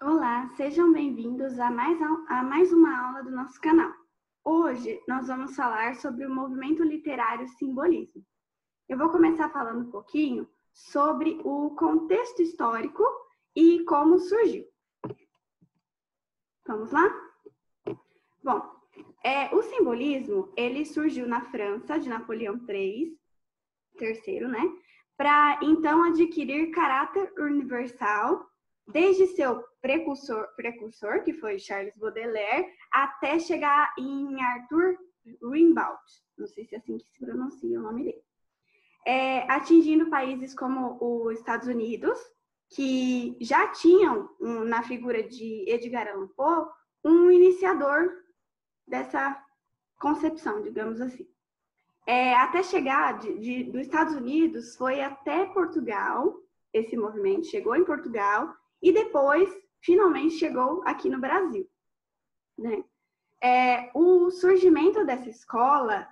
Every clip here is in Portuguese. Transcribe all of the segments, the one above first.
Olá, sejam bem-vindos a mais uma aula do nosso canal. Hoje nós vamos falar sobre o movimento literário simbolismo. Eu vou começar falando um pouquinho sobre o contexto histórico e como surgiu. Vamos lá? Bom, o simbolismo ele surgiu na França de Napoleão III, né? Para então adquirir caráter universal desde seu precursor, que foi Charles Baudelaire, até chegar em Arthur Rimbaud, não sei se é assim que se pronuncia o nome dele, atingindo países como os Estados Unidos, que já tinham, na figura de Edgar Allan Poe, um iniciador dessa concepção, digamos assim. Até chegar dos Estados Unidos, foi até Portugal, esse movimento chegou em Portugal, e depois, finalmente, chegou aqui no Brasil. Né? O surgimento dessa escola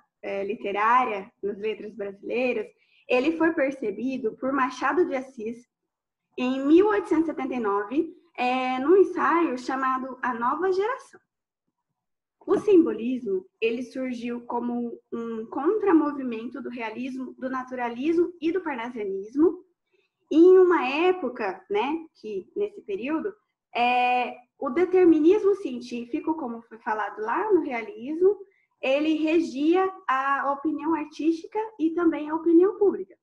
literária nas letras brasileiras, ele foi percebido por Machado de Assis em 1879, num ensaio chamado A Nova Geração. O simbolismo, ele surgiu como um contramovimento do realismo, do naturalismo e do parnasianismo, em uma época, né, que nesse período, o determinismo científico, como foi falado lá no realismo, ele regia a opinião artística e também a opinião pública.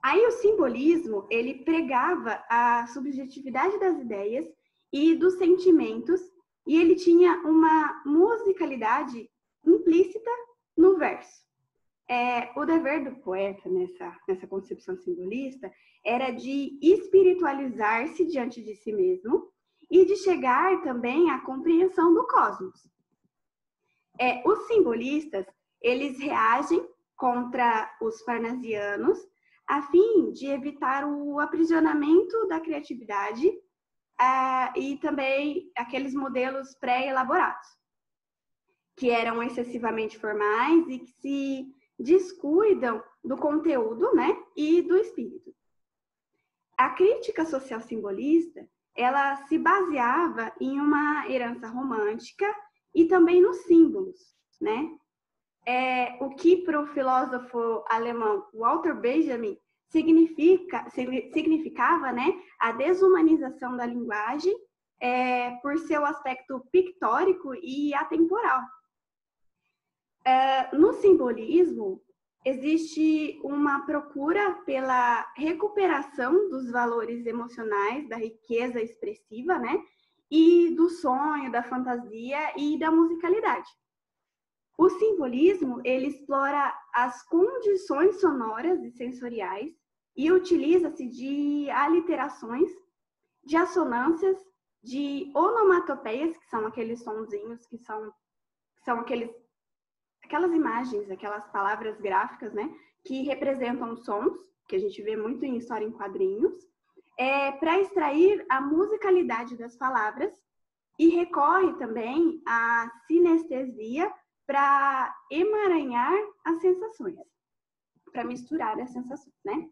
Aí o simbolismo, ele pregava a subjetividade das ideias e dos sentimentos, e ele tinha uma musicalidade implícita no verso. O dever do poeta nessa concepção simbolista era de espiritualizar-se diante de si mesmo e de chegar também à compreensão do cosmos. Os simbolistas, eles reagem contra os parnasianos a fim de evitar o aprisionamento da criatividade e também aqueles modelos pré-elaborados, que eram excessivamente formais e que se descuidam do conteúdo, né, e do espírito. A crítica social simbolista, ela se baseava em uma herança romântica e também nos símbolos, né? O que para o filósofo alemão Walter Benjamin significava, né, a desumanização da linguagem por seu aspecto pictórico e atemporal. No simbolismo, existe uma procura pela recuperação dos valores emocionais, da riqueza expressiva, né? E do sonho, da fantasia e da musicalidade. O simbolismo, ele explora as condições sonoras e sensoriais e utiliza-se de aliterações, de assonâncias, de onomatopeias, que são aqueles sonzinhos, que são aquelas imagens, aquelas palavras gráficas, né, que representam sons, que a gente vê muito em história em quadrinhos, para extrair a musicalidade das palavras, e recorre também à sinestesia para emaranhar as sensações, para misturar as sensações, né?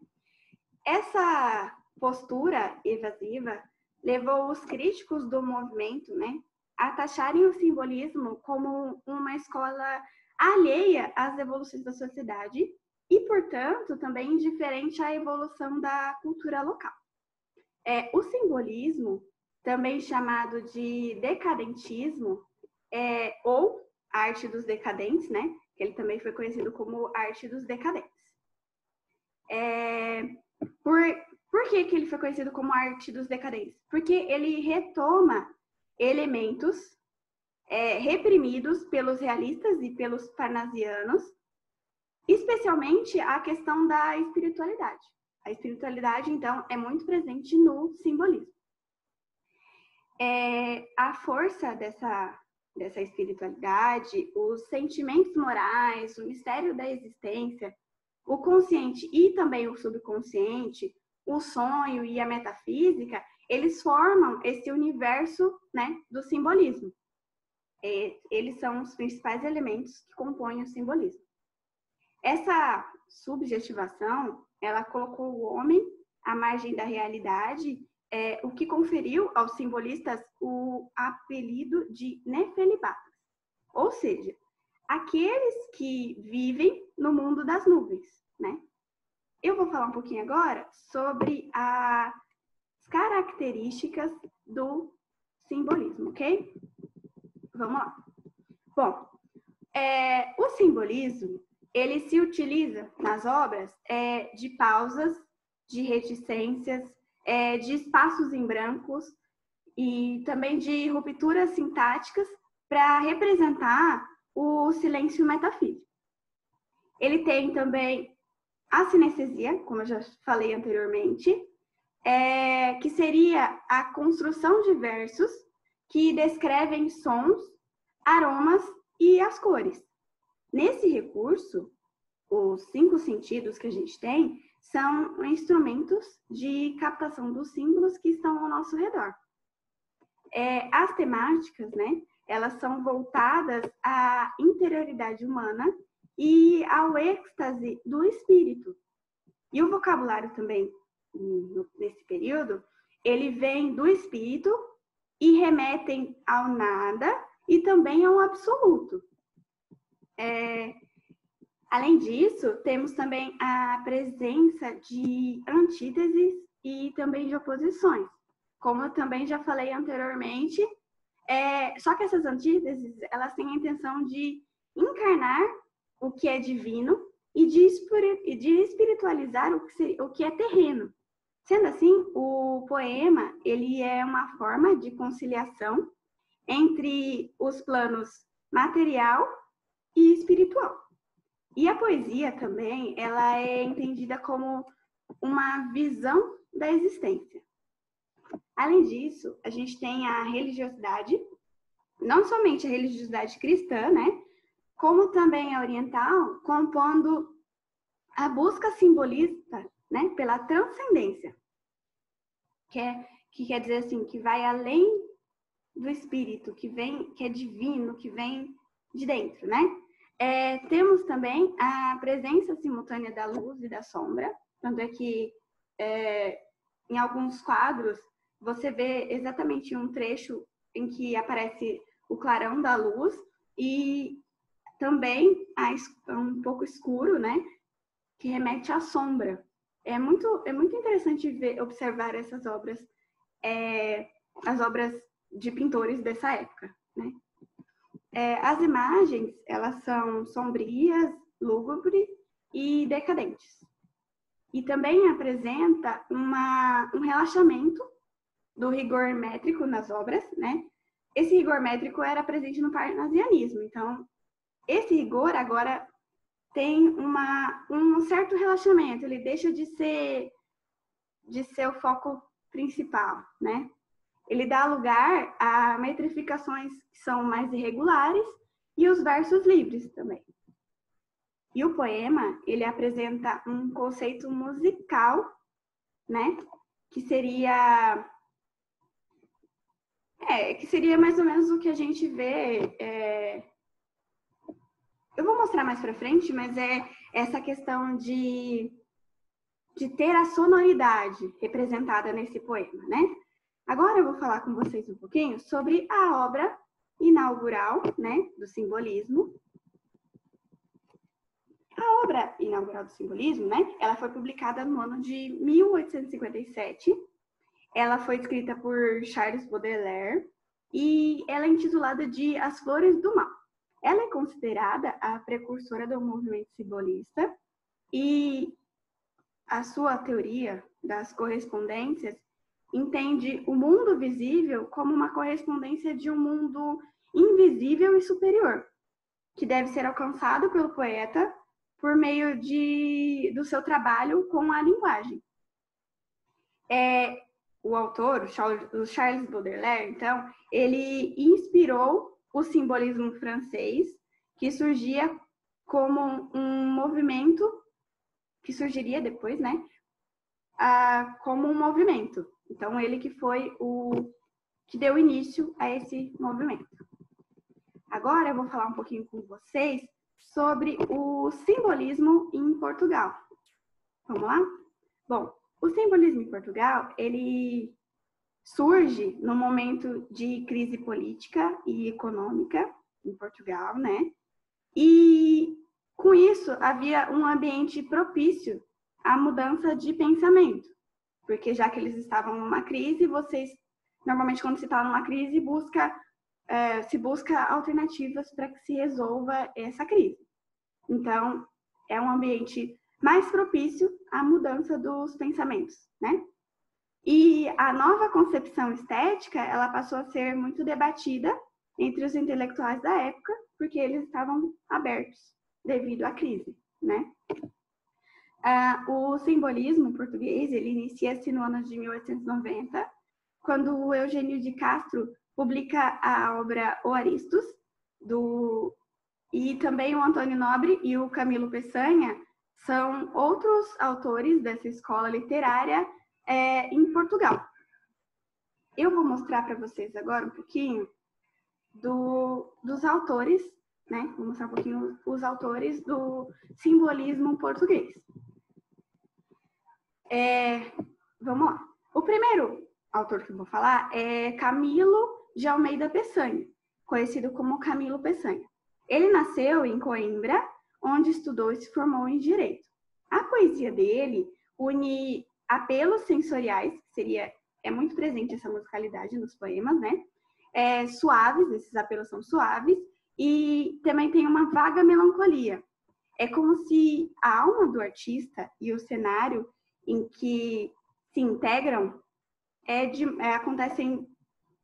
Essa postura evasiva levou os críticos do movimento, né, a taxarem o simbolismo como uma escola alheia às evoluções da sociedade e, portanto, também indiferente à evolução da cultura local. O simbolismo, também chamado de decadentismo, ou arte dos decadentes, né? Que ele também foi conhecido como arte dos decadentes. Por que ele foi conhecido como arte dos decadentes? Porque ele retoma elementos reprimidos pelos realistas e pelos parnasianos, especialmente a questão da espiritualidade. A espiritualidade, então, é muito presente no simbolismo. A força dessa espiritualidade, os sentimentos morais, o mistério da existência, o consciente e também o subconsciente, o sonho e a metafísica, eles formam esse universo, né, do simbolismo. Eles são os principais elementos que compõem o simbolismo. Essa subjetivação, ela colocou o homem à margem da realidade o que conferiu aos simbolistas o apelido de Nefelibatas, ou seja, aqueles que vivem no mundo das nuvens, né? Eu vou falar um pouquinho agora sobre as características do simbolismo, ok? Vamos lá. Bom, o simbolismo, ele se utiliza nas obras de pausas, de reticências, de espaços em brancos e também de rupturas sintáticas para representar o silêncio metafísico. Ele tem também a sinestesia, como eu já falei anteriormente, que seria a construção de versos que descrevem sons, aromas e as cores. Nesse recurso, os 5 sentidos que a gente tem são instrumentos de captação dos símbolos que estão ao nosso redor. As temáticas, né, elas são voltadas à interioridade humana e ao êxtase do espírito. E o vocabulário também, nesse período, ele vem do espírito e remetem ao nada e também ao absoluto. Além disso, temos também a presença de antíteses e também de oposições. Como eu também já falei anteriormente, só que essas antíteses, elas têm a intenção de encarnar o que é divino e de espiritualizar o que é terreno. Sendo assim, o poema, ele é uma forma de conciliação entre os planos material e espiritual. E a poesia também, ela é entendida como uma visão da existência. Além disso, a gente tem a religiosidade, não somente a religiosidade cristã, né, como também a oriental, compondo a busca simbolista, né, pela transcendência, que quer dizer assim, que vai além do espírito, que é divino, que vem de dentro, né? Temos também a presença simultânea da luz e da sombra, tanto é que em alguns quadros você vê exatamente um trecho em que aparece o clarão da luz e também um pouco escuro, né? Que remete à sombra. É muito interessante observar essas obras, as obras de pintores dessa época, né? As imagens, elas são sombrias, lúgubres e decadentes. E também apresenta um relaxamento do rigor métrico nas obras, né? Esse rigor métrico era presente no parnasianismo. Então, esse rigor agora tem um certo relaxamento. Ele deixa de ser o foco principal, né? Ele dá lugar a metrificações que são mais irregulares e os versos livres também. E o poema, ele apresenta um conceito musical, né? Que seria mais ou menos o que a gente vê. Eu vou mostrar mais para frente, mas é essa questão de ter a sonoridade representada nesse poema, né? Agora eu vou falar com vocês um pouquinho sobre a obra inaugural, né, do simbolismo. A obra inaugural do simbolismo, né, ela foi publicada no ano de 1857. Ela foi escrita por Charles Baudelaire e ela é intitulada de As Flores do Mal. Ela é considerada a precursora do movimento simbolista e a sua teoria das correspondências entende o mundo visível como uma correspondência de um mundo invisível e superior, que deve ser alcançado pelo poeta por meio do seu trabalho com a linguagem. O autor, o Charles Baudelaire, então, ele inspirou o simbolismo francês, que surgia como um movimento, que surgiria depois, né, como um movimento. Então, ele que foi o que deu início a esse movimento. Agora eu vou falar um pouquinho com vocês sobre o simbolismo em Portugal. Vamos lá? Bom, o simbolismo em Portugal, ele surge no momento de crise política e econômica em Portugal, né? E com isso havia um ambiente propício à mudança de pensamento, porque já que eles estavam numa crise, normalmente quando se está numa crise, se busca alternativas para que se resolva essa crise. Então, é um ambiente mais propício à mudança dos pensamentos, né? E a nova concepção estética, ela passou a ser muito debatida entre os intelectuais da época, porque eles estavam abertos devido à crise, né? O simbolismo português, ele inicia-se no ano de 1890, quando o Eugênio de Castro publica a obra O Aristos, e também o Antônio Nobre e o Camilo Peçanha são outros autores dessa escola literária em Portugal. Eu vou mostrar para vocês agora um pouquinho dos autores, né? Vou mostrar um pouquinho os autores do simbolismo português. Vamos lá. O primeiro autor que eu vou falar é Camilo de Almeida Peçanha, conhecido como Camilo Peçanha. Ele nasceu em Coimbra, onde estudou e se formou em Direito. A poesia dele une apelos sensoriais, é muito presente essa musicalidade nos poemas, né? Suaves, esses apelos são suaves, e também tem uma vaga melancolia. É como se a alma do artista e o cenário em que se integram acontecem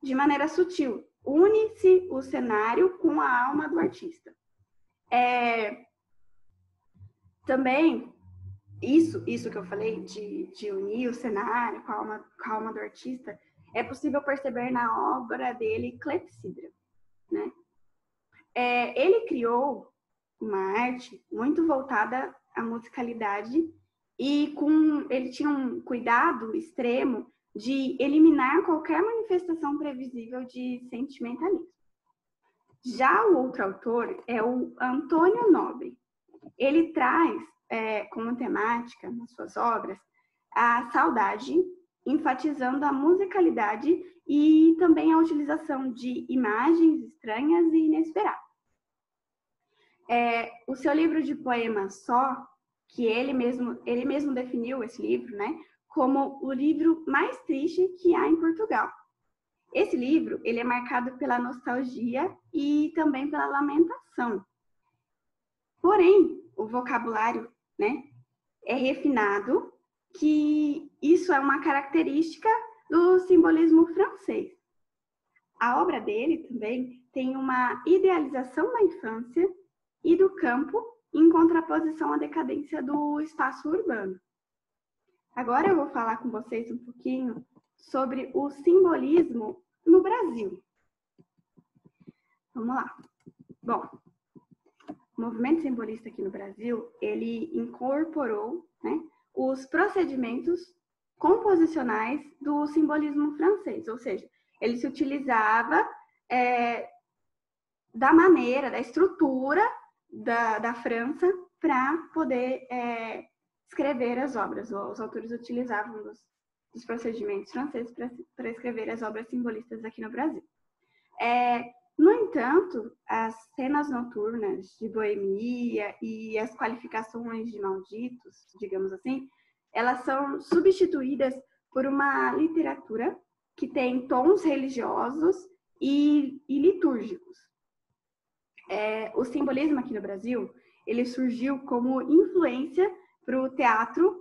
de maneira sutil. Une-se o cenário com a alma do artista. Também, isso que eu falei, de unir o cenário com a alma do artista, é possível perceber na obra dele, Clepsidra, né? Ele criou uma arte muito voltada à musicalidade e ele tinha um cuidado extremo de eliminar qualquer manifestação previsível de sentimentalismo. Já o outro autor é o Antônio Nobre. Ele traz como temática nas suas obras a saudade, enfatizando a musicalidade e também a utilização de imagens estranhas e inesperadas. O seu livro de poemas Só, que ele mesmo definiu esse livro, né, como o livro mais triste que há em Portugal. Esse livro, ele é marcado pela nostalgia e também pela lamentação. Porém, o vocabulário, né, é refinado, que isso é uma característica do simbolismo francês. A obra dele também tem uma idealização da infância e do campo em contraposição à decadência do espaço urbano. Agora eu vou falar com vocês um pouquinho sobre o simbolismo no Brasil. Vamos lá. Bom, o movimento simbolista aqui no Brasil, ele incorporou, né, os procedimentos composicionais do simbolismo francês, ou seja, ele se utilizava da estrutura da França para poder escrever as obras. Os autores utilizavam dos procedimentos franceses para escrever as obras simbolistas aqui no Brasil. No entanto, as cenas noturnas de boemia e as qualificações de malditos, digamos assim, elas são substituídas por uma literatura que tem tons religiosos e litúrgicos. O simbolismo aqui no Brasil, ele surgiu como influência para o teatro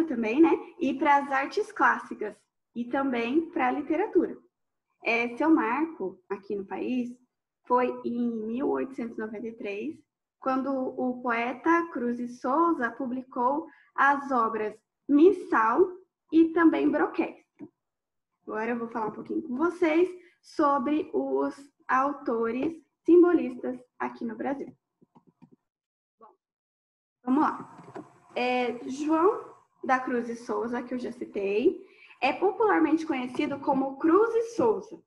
também, né? E para as artes clássicas e também para a literatura. Seu marco aqui no país foi em 1893, quando o poeta Cruz e Souza publicou as obras Missal e também Broquéis. Agora eu vou falar um pouquinho com vocês sobre os autores simbolistas aqui no Brasil. Bom, vamos lá. João da Cruz e Souza, que eu já citei, é popularmente conhecido como Cruz e Souza.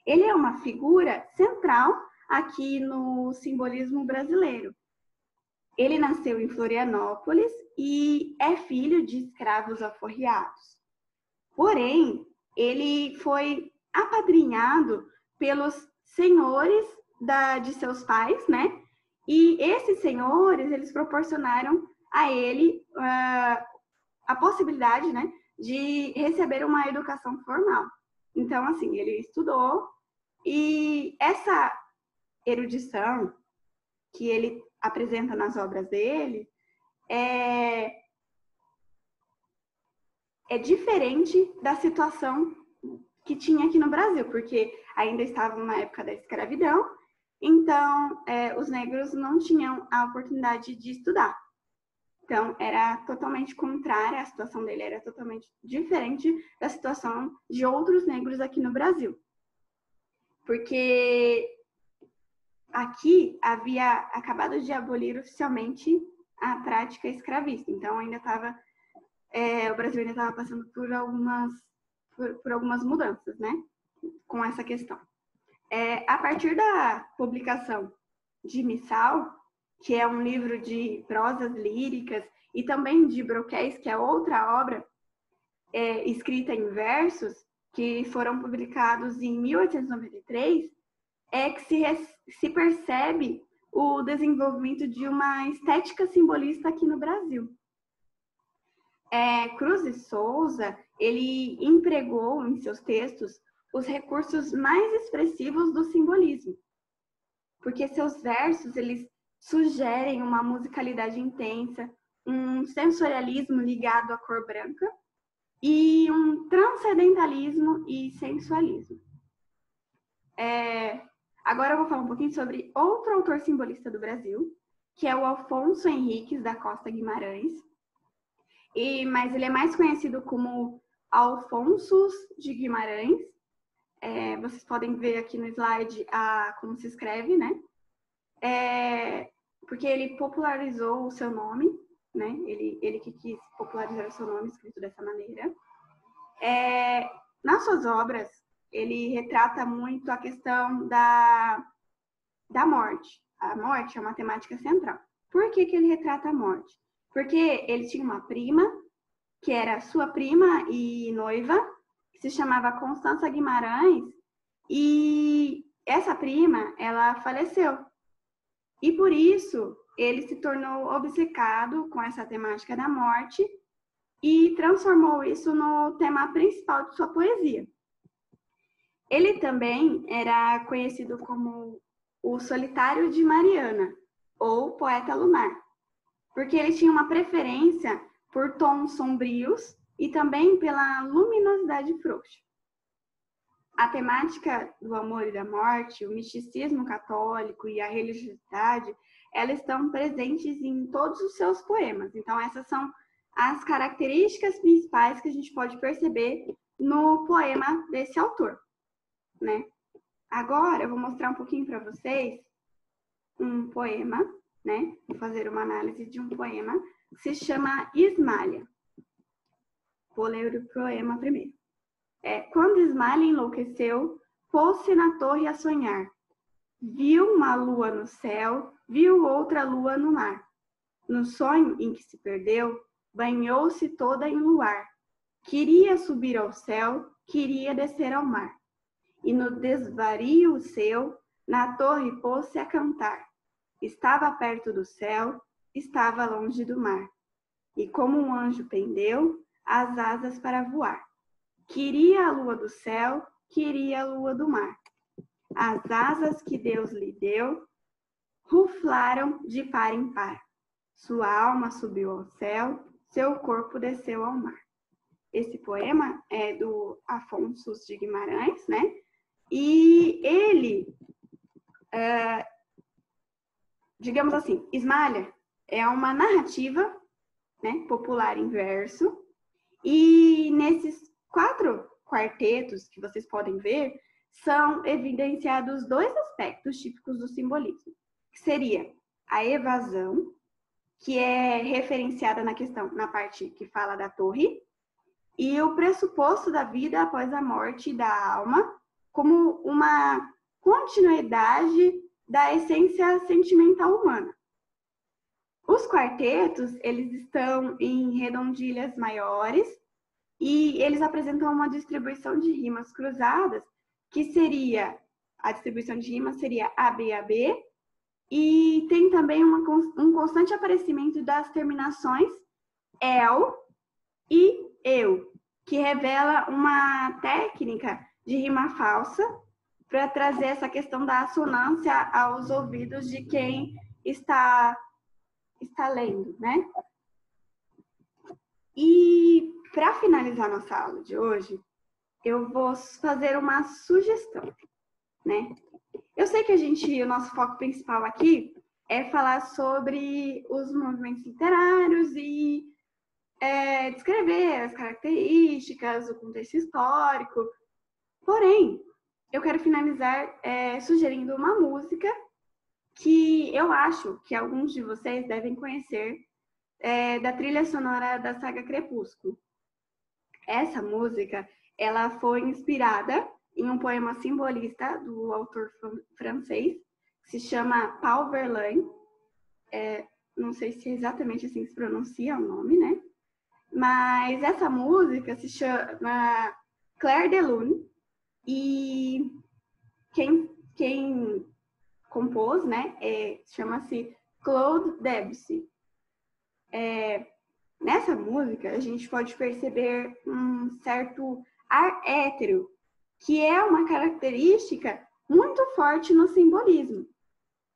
Ele é uma figura central aqui no simbolismo brasileiro. Ele nasceu em Florianópolis e é filho de escravos alforriados. Porém, ele foi apadrinhado pelos senhores de seus pais, né? E esses senhores, eles proporcionaram a ele a possibilidade, né, de receber uma educação formal. Então, assim, ele estudou e essa erudição que ele apresenta nas obras dele é diferente da situação que tinha aqui no Brasil, porque ainda estavam na época da escravidão, então os negros não tinham a oportunidade de estudar. Então, era totalmente contrária, a situação dele era totalmente diferente da situação de outros negros aqui no Brasil. Porque aqui havia acabado de abolir oficialmente a prática escravista. Então, ainda estava, o Brasil ainda estava passando por algumas mudanças, né? Com essa questão. A partir da publicação de Missal, que é um livro de prosas líricas, e também de Broquéis, que é outra obra escrita em versos, que foram publicados em 1893, é que se percebe o desenvolvimento de uma estética simbolista aqui no Brasil. Cruz de Souza, ele empregou em seus textos os recursos mais expressivos do simbolismo, porque seus versos, eles sugerem uma musicalidade intensa, um sensorialismo ligado à cor branca e um transcendentalismo e sensualismo. Agora eu vou falar um pouquinho sobre outro autor simbolista do Brasil, que é o Afonso Henriques da Costa Guimarães, mas ele é mais conhecido como Alfonsos de Guimarães. Vocês podem ver aqui no slide como se escreve, né? Porque ele popularizou o seu nome, né? Ele que quis popularizar o seu nome escrito dessa maneira. Nas suas obras, ele retrata muito a questão da morte. A morte é uma temática central. Por que ele retrata a morte? Porque ele tinha uma prima, que era sua prima e noiva, que se chamava Constança Guimarães, e essa prima, ela faleceu. E por isso, ele se tornou obcecado com essa temática da morte e transformou isso no tema principal de sua poesia. Ele também era conhecido como o Solitário de Mariana, ou Poeta Lunar, porque ele tinha uma preferência por tons sombrios e também pela luminosidade frouxa. A temática do amor e da morte, o misticismo católico e a religiosidade, elas estão presentes em todos os seus poemas. Então, essas são as características principais que a gente pode perceber no poema desse autor, né? Agora, eu vou mostrar um pouquinho para vocês um poema, né? Vou fazer uma análise de um poema que se chama Ismália. Vou ler o poema primeiro. Quando Ismália enlouqueceu, pôs-se na torre a sonhar. Viu uma lua no céu, viu outra lua no mar. No sonho em que se perdeu, banhou-se toda em luar. Queria subir ao céu, queria descer ao mar. E no desvario seu, na torre pôs-se a cantar. Estava perto do céu, estava longe do mar. E como um anjo pendeu as asas para voar. Queria a lua do céu, queria a lua do mar. As asas que Deus lhe deu ruflaram de par em par. Sua alma subiu ao céu, seu corpo desceu ao mar. Esse poema é do Afonso de Guimarães, né? E ele, digamos assim, Ismália é uma narrativa, né, popular em verso, e nesses 4 quartetos que vocês podem ver, são evidenciados 2 aspectos típicos do simbolismo, que seria a evasão, que é referenciada na parte que fala da torre, e o pressuposto da vida após a morte da alma, como uma continuidade da essência sentimental humana. Os quartetos, eles estão em redondilhas maiores e eles apresentam uma distribuição de rimas cruzadas, que seria, a distribuição de rimas seria AB, e tem também um constante aparecimento das terminações el e eu, que revela uma técnica de rima falsa para trazer essa questão da assonância aos ouvidos de quem está lendo, né? E para finalizar nossa aula de hoje, eu vou fazer uma sugestão, né? Eu sei que o nosso foco principal aqui é falar sobre os movimentos literários e descrever as características, o contexto histórico. Porém, eu quero finalizar sugerindo uma música que eu acho que alguns de vocês devem conhecer, da trilha sonora da saga Crepúsculo. Essa música, ela foi inspirada em um poema simbolista do autor francês, que se chama Paul Verlaine. Não sei se é exatamente assim que se pronuncia o nome, né? Mas essa música se chama Clair de Lune, e quem compôs, né, chama-se Claude Debussy. Nessa música, a gente pode perceber um certo ar hétero, que é uma característica muito forte no simbolismo,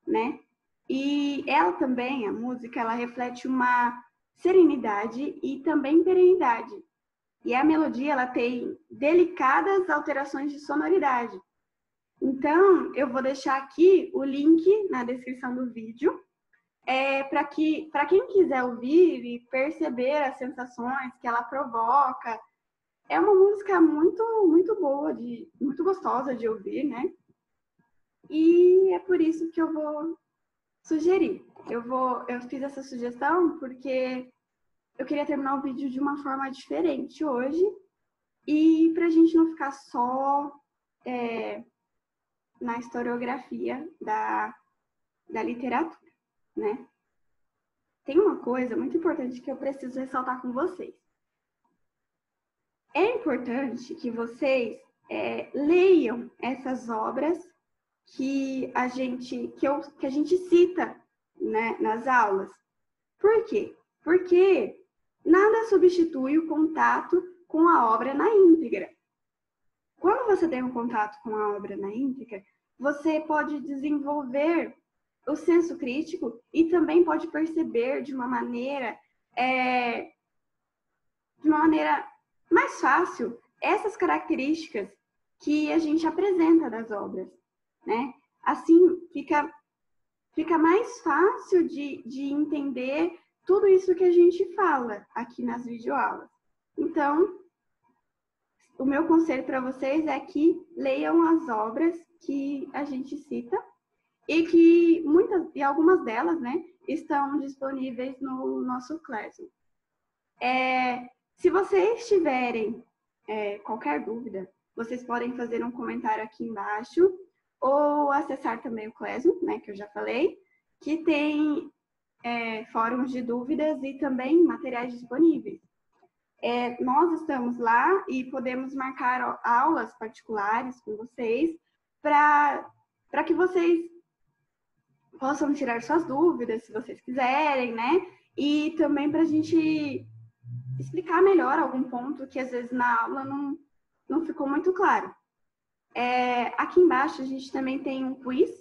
né? E ela também, a música, ela reflete uma serenidade e também perenidade. E a melodia, ela tem delicadas alterações de sonoridade. Então, eu vou deixar aqui o link na descrição do vídeo, para quem quiser ouvir e perceber as sensações que ela provoca. É uma música muito, muito boa, muito gostosa de ouvir, né? E é por isso que eu vou sugerir. Eu fiz essa sugestão porque eu queria terminar o vídeo de uma forma diferente hoje, e para a gente não ficar só na historiografia da literatura, né? Tem uma coisa muito importante que eu preciso ressaltar com vocês. É importante que vocês leiam essas obras que a gente cita, né, nas aulas. Por quê? Porque nada substitui o contato com a obra na íntegra. Quando você tem um contato com a obra na íntegra, você pode desenvolver o senso crítico e também pode perceber de uma maneira mais fácil essas características que a gente apresenta das obras, né? Assim, fica mais fácil de entender tudo isso que a gente fala aqui nas videoaulas. Então, o meu conselho para vocês é que leiam as obras que a gente cita e que algumas delas, né, estão disponíveis no nosso Classroom. Se vocês tiverem qualquer dúvida, vocês podem fazer um comentário aqui embaixo ou acessar também o Classroom, né, que eu já falei, que tem fóruns de dúvidas e também materiais disponíveis. Nós estamos lá e podemos marcar aulas particulares com vocês para que vocês possam tirar suas dúvidas, se vocês quiserem, né? E também para a gente explicar melhor algum ponto que às vezes na aula não ficou muito claro. Aqui embaixo a gente também tem um quiz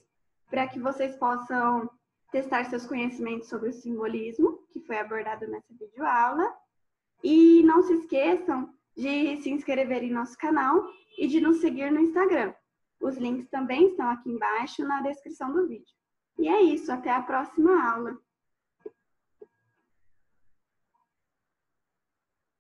para que vocês possam testar seus conhecimentos sobre o simbolismo, que foi abordado nessa videoaula. E não se esqueçam de se inscrever em nosso canal e de nos seguir no Instagram. Os links também estão aqui embaixo na descrição do vídeo. E é isso, até a próxima aula!